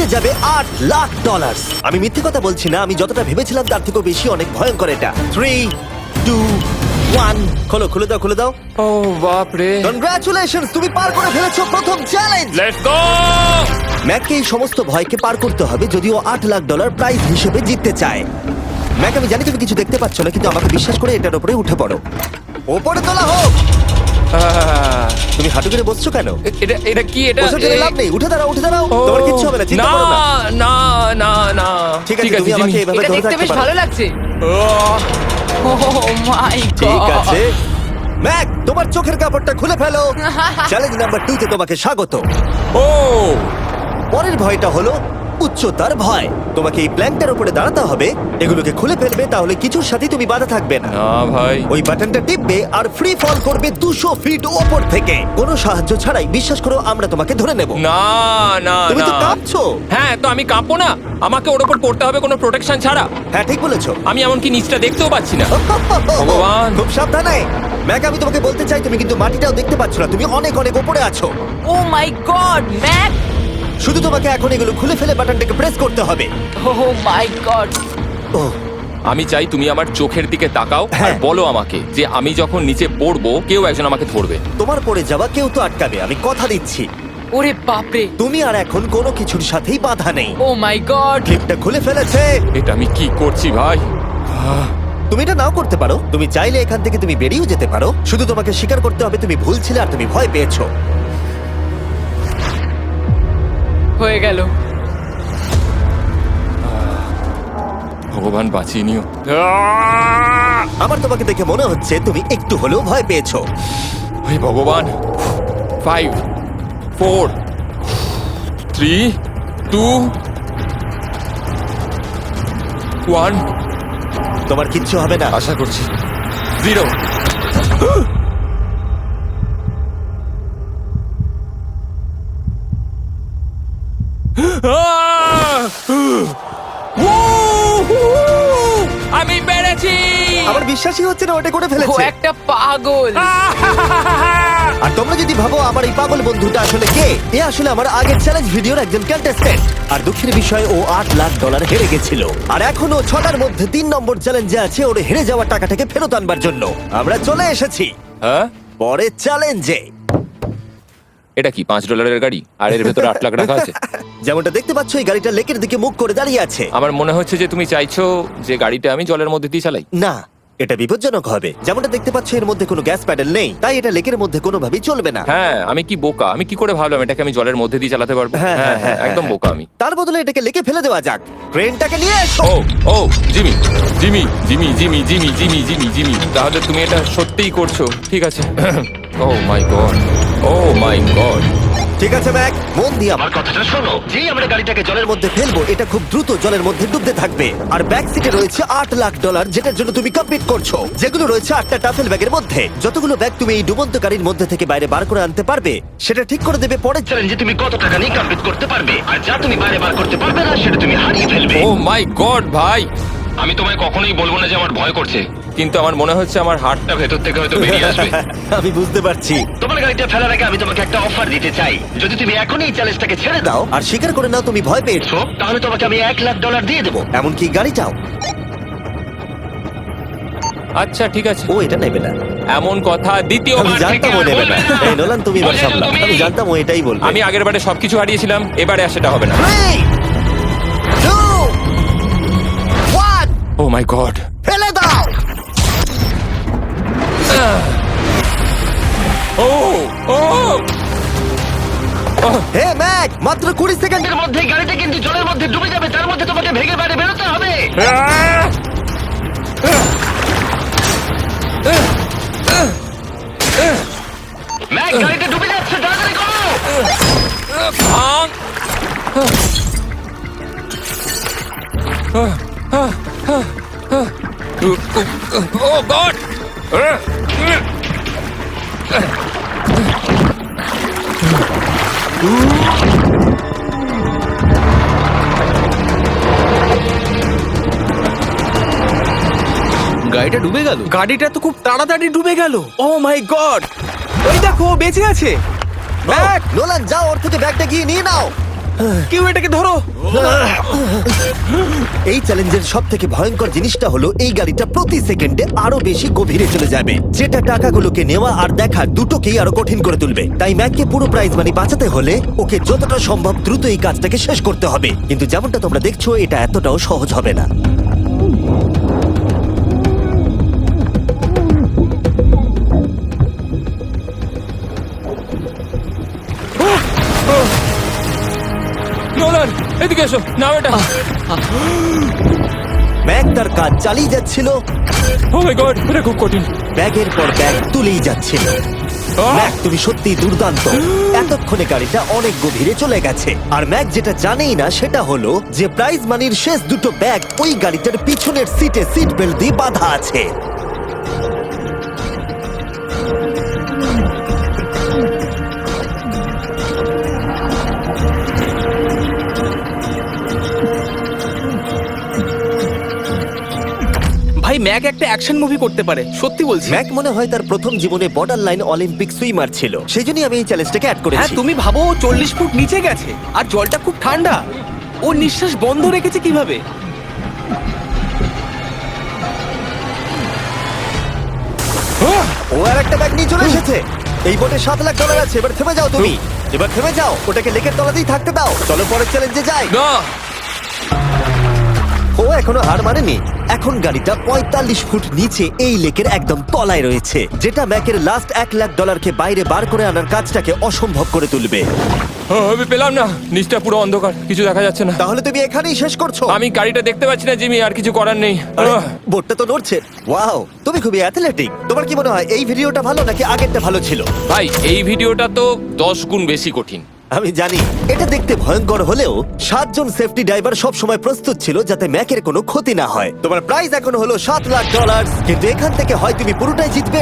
জিতে যাবে $8,00,000। আমি মিথ্যে কথা বলছি না, আমি যতটা ভেবেছিলাম তার থেকেও বেশি অনেক ভয়ঙ্কর এটা। 3, 2, 1, খোলো, খুলে দাও, খুলে দাও। ও বাপ রে, কনগ্রাচুলেশনস, তুমি পার করে ফেলেছো প্রথম চ্যালেঞ্জ। Let's go! ম্যাককে এই সমস্ত ভয়কে পার করতে হবে যদিও $8,00,000 প্রাইজ হিসেবে জিততে চায়। ম্যাক, আমি জানি তুমি কিছু দেখতে পাচ্ছ না, কিন্তু আমাকে বিশ্বাস করে এটার উপরে উঠে পড়ো। ওপরে তোলা হোক। তুমি হাঁটু করে বসছো কেন? এটা কি? এটা বসে গেলে লাভ নেই, উঠে দাঁড়াও, উঠে দাঁড়াও। তোমার কিচ্ছু হবে না, চিন্তা করো না। না না না। ঠিক আছে, তুমি আমাকে এভাবে এটা ধরে দেখতে রাখতে বেশ পারো। ভালো লাগছে। ও মাই গড। ঠিক আছে ম্যাক, তোমার চোখের কাপড়টা খুলে ফেলো। চ্যালেঞ্জ নাম্বার 2 তে তোমাকে স্বাগত। ও পরের ভয়টা হলো উচ্চতার ভয়। তোমাকে এই প্ল্যানটার উপরে দাঁড়াতে হবে, এগুলোকে খুলে ফেলবে, তাহলে কিছুর সাথে তুমি বাধা থাকবে না। না ভাই, ওই বাটনটা টিপবে আর ফ্রি ফল করবে 200 ফিট ওপর থেকে। কোনো সাহায্য ছাড়াই, বিশ্বাস করো আমরা তোমাকে ধরে নেব। না না তুমি তো না। কাঁপছো। হ্যাঁ, তো আমি কাঁপবো না? আমাকে ওর উপর পড়তে হবে কোনো প্রোটেকশন ছাড়া? হ্যাঁ, ঠিক বলেছো। আমি এমনকি নিচটা দেখতেও পাচ্ছি না। ভগবান। খুব সাবধানে ম্যাক, আমি তোমাকে বলতে চাই তুমি কিন্তু মাটিটাও দেখতে পাচ্ছ না, তুমি অনেক অনেক উপরে আছো। ও মাই গড, ম্যাক। শুধু তোমাকে এখন এগুলো খুলে ফেলে বাটনটাকে প্রেস করতে হবে। ও মাই গড। ওহ, আমি চাই তুমি আমার চোখের দিকে তাকাও আর হ্যাঁ। বলো আমাকে যে আমি যখন নিচে পড়বো কেউ একজন আমাকে ধরবে। তোমার পড়ে যাওয়া কেউ তো আটকাবে, আমি কথা দিচ্ছি। ওরে বাপ রে। তুমি আর এখন কোনো কিছুর সাথেই বাধা নেই। ও মাই গড। ক্লিপটা খুলে ফেলেছে। এটা আমি কি করছি ভাই? তুমি এটা নাও করতে পারো, তুমি চাইলে এখান থেকে তুমি বেরিয়েও যেতে পারো। শুধু তোমাকে স্বীকার করতে হবে তুমি ভুল ছিলে আর তুমি ভয় পেয়েছো। হয়ে গেল। ভগবান বাঁচিয়ে নিও। আমার তোমাকে দেখে মনে হচ্ছে তুমি একটু হলেও ভয় পেয়েছো। হে ভগবান। 5 4 3 2 1। তোমার কিচ্ছু হবে না। আশা করছি 0। আমি পেরেছি। আমার বিশ্বাসই হচ্ছে না ওটা করে ও ফেলেছে। একটা পাগল। আর তোমরা যদি ভাবো আমার এই পাগল বন্ধুটা আসলে কে, এ আসলে আমার আগের চ্যালেঞ্জ ভিডিওর একজন কন্টেস্ট্যান্ট। আর দুঃখের বিষয় ও $8,00,000 হেরে গেছিল। আর এখনো 6টার মধ্যে 3 নম্বর চ্যালেঞ্জে আছে ওর হেরে যাওয়া টাকাটাকে ফেরত আনবার জন্য। আমরা চলে এসেছি হ্যাঁ, পরের চ্যালেঞ্জে। এটা কি $5 গাড়ি আর এর ভেতরে 8 লাখ টাকা আছে? যেমনটা দেখতে পাচ্ছ এই গাড়িটা লেকের দিকে মুখ করে দাঁড়িয়ে আছে। আমার মনে হচ্ছে যে তুমি চাইছো যে গাড়িটা আমি জলের মধ্যে দিয়ে চালাই। না, এটা বিপজ্জনক হবে। যেমনটা দেখতে পাচ্ছ এর মধ্যে কোনো গ্যাস প্যাডেল নেই, তাই এটা লেকের মধ্যে কোনোভাবেই চলবে না। হ্যাঁ, আমি কি বোকা! আমি কি করে ভাবলাম এটাকে আমি জলের মধ্যে দিয়ে চালাতে পারবো? হ্যাঁ, হ্যাঁ হ্যাঁ, হ্যাঁ, একদম বোকা আমি। তার বদলে এটাকে লেকে ফেলে দেওয়া যাক। ক্রেনটাকে নিয়ে এসো। Oh oh Jimmy Jimmy Jimmy Jimmy Jimmy Jimmy Jimmy Jimmy তাহলে তুমি এটা সত্যিই করছো? ঠিক আছে। Oh my god, oh my god. ঠিক আছে ম্যাক, মন দিয়ে আমার কথাটা শোনো। যেই আমরা গাড়িটাকে জলের মধ্যে ফেলবো এটা খুব দ্রুত জলের মধ্যে ডুবতে থাকবে। আর ব্যাক সিটে রয়েছে $8,00,000 যেটার জন্য তুমি কমপ্লিট করছো, যেগুলো রয়েছে 8টা টাফেল ব্যাগের মধ্যে। যতগুলো ব্যাগ তুমি এই ডুবন্ত গাড়ির মধ্যে থেকে বাইরে বার করে আনতে পারবে সেটা ঠিক করে দেবে পরের চ্যালেঞ্জে তুমি কত টাকা নিয়ে কমপ্লিট করতে পারবে। আর যা তুমি বাইরে বার করতে পারবে না সেটা তুমি হারিয়ে ফেলবে। ও মাই গড ভাই, আমি তোমায় কখনোই বলবো না যে আমার ভয় করছে, কিন্তু আমার মনে হচ্ছে আমার হার্টটা ভেতর থেকে হয়তো বেরিয়ে আসবে। আমি বুঝতে পারছি। তোমার গাড়িটা ফেলার আগে আমি তোমাকে একটা অফার দিতে চাই। যদি তুমি এখনই এই চ্যালেঞ্জটাকে ছেড়ে দাও, দাও আর স্বীকার করে নাও তুমি ভয় পেয়েছো, তাহলে তোমাকে আমি $1,00,000 দিয়ে দেবো। এমনকি গাড়িটাও। আচ্ছা ঠিক আছে, ও এটা নেবে না। এমন কথা আমি দ্বিতীয়বার থেকে জানতাম ও আর নেবে না। বলবে না। এই নোলান তুমি এবার বুঝেছো সামলাও। তুমি? আমি জানতাম ও এটাই বলবে। আমি আগের বারে সবকিছু হারিয়েছিলাম, এবারে আর সেটা হবে না। 3, 2, 1, ও মাই গড। ফেলে দাও। ও ও হে ম্যাক, মাত্র 20 সেকেন্ডের এর মধ্যে গাড়িটা কিন্তু জলের মধ্যে ডুবে যাবে, তার মধ্যে তোমাকে ভেঙে বাইরে বেরোতে হবে। ম্যাক, গাড়িটা ডুবে যাচ্ছে, তাড়াতাড়ি করো। ভাঙ। ও গড। গাড়িটা ডুবে গেল। গাড়িটা তো খুব তাড়াতাড়ি ডুবে গেল। ও মাই গড, ওই দেখো ও বেঁচে আছে। ম্যাক, নোলান যাও ওর থেকে ব্যাগটা গিয়ে নিয়ে নাও। কেউ এটাকে ধরো। এই চ্যালেঞ্জের সব থেকে ভয়ঙ্কর জিনিসটা হলো এই গাড়িটা প্রতি সেকেন্ডে আরো বেশি গভীরে চলে যাবে, যেটা টাকাগুলোকে নেওয়া আর দেখা দুটোকেই আরো কঠিন করে তুলবে। তাই ম্যাককে পুরো প্রাইজ মানি বাঁচাতে হলে ওকে যতটা সম্ভব দ্রুত এই কাজটাকে শেষ করতে হবে। কিন্তু যেমনটা তোমরা দেখছো, এটা এতটাও সহজ হবে না। নোলান, এদিকে এসো, নাও এটা। ম্যাক তার কাজ চালিয়ে যাচ্ছিল, ও মাই গড, এটা খুব কঠিন। ব্যাগের পর ব্যাগ তুলেই যাচ্ছিল। আহ! ম্যাক, তুমি সত্যি দুর্দান্ত। এতক্ষণে গাড়িটা অনেক গভীরে চলে গেছে। আর ম্যাক যেটা জানেই না সেটা হলো যে প্রাইজ মানির শেষ দুটো ব্যাগ ওই গাড়িটার পিছনের সিটে সিট বেল্ট দিয়ে বাঁধা আছে। ভাই ম্যাক একটা অ্যাকশন মুভি করতে পারে, সত্যি বলছি। ম্যাক মনে হয় তার প্রথম জীবনে বর্ডার লাইন অলিম্পিক সুইমার ছিল, সেই জন্যই আমি এই চ্যালেঞ্জটাকে অ্যাড হ্যাঁ, করেছি। তুমি ভাবো ও 40 ফুট নিচে গেছে আর জলটা খুব ঠান্ডা। ও নিঃশ্বাস বন্ধ রেখেছে কিভাবে? ও আর একটা ব্যাগ নিয়ে চলে এসেছে। এই বোটে $7,00,000 আছে। এবার থেমে যাও তুমি, এবার থেমে যাও। ওটাকে লেকের তলাতেই থাকতে দাও। চলো পরের চ্যালেঞ্জে যাই। না, ও এখনো হার মানেনি। এখন গাড়িটা 45 ফুট নিচে এই লেকের একদম তলায় রয়েছে, যেটা ম্যাকের লাস্ট $1,00,000কে বাইরে বার করে আনার কাজটাকে অসম্ভব করে তুলবে। আমি পেলাম না, নিচটা পুরো অন্ধকার, কিছু দেখা যাচ্ছে না। তাহলে তুমি এখানেই শেষ করছো? আমি গাড়িটা দেখতে পাচ্ছি না জিমি, আর কিছু করার নেই। আরে, বোটটা তো নড়ছে। ওয়াও, তুমি খুবই অ্যাথলেটিক। তোমার কি মনে হয় এই ভিডিওটা ভালো নাকি আগেরটা ভালো ছিল? ভাই, এই ভিডিওটা তো 10 গুণ বেশি কঠিন। আমি জানি এটা দেখতে ভয়ঙ্কর হলেও 7 জন সেফটি ড্রাইভার সব সময় প্রস্তুত ছিল যাতে ম্যাকের কোনো ক্ষতি না হয়। তোমার প্রাইস এখন হলো $7,00,000, কিন্তু এখান থেকে হয় তুমি পুরোটাই জিতবে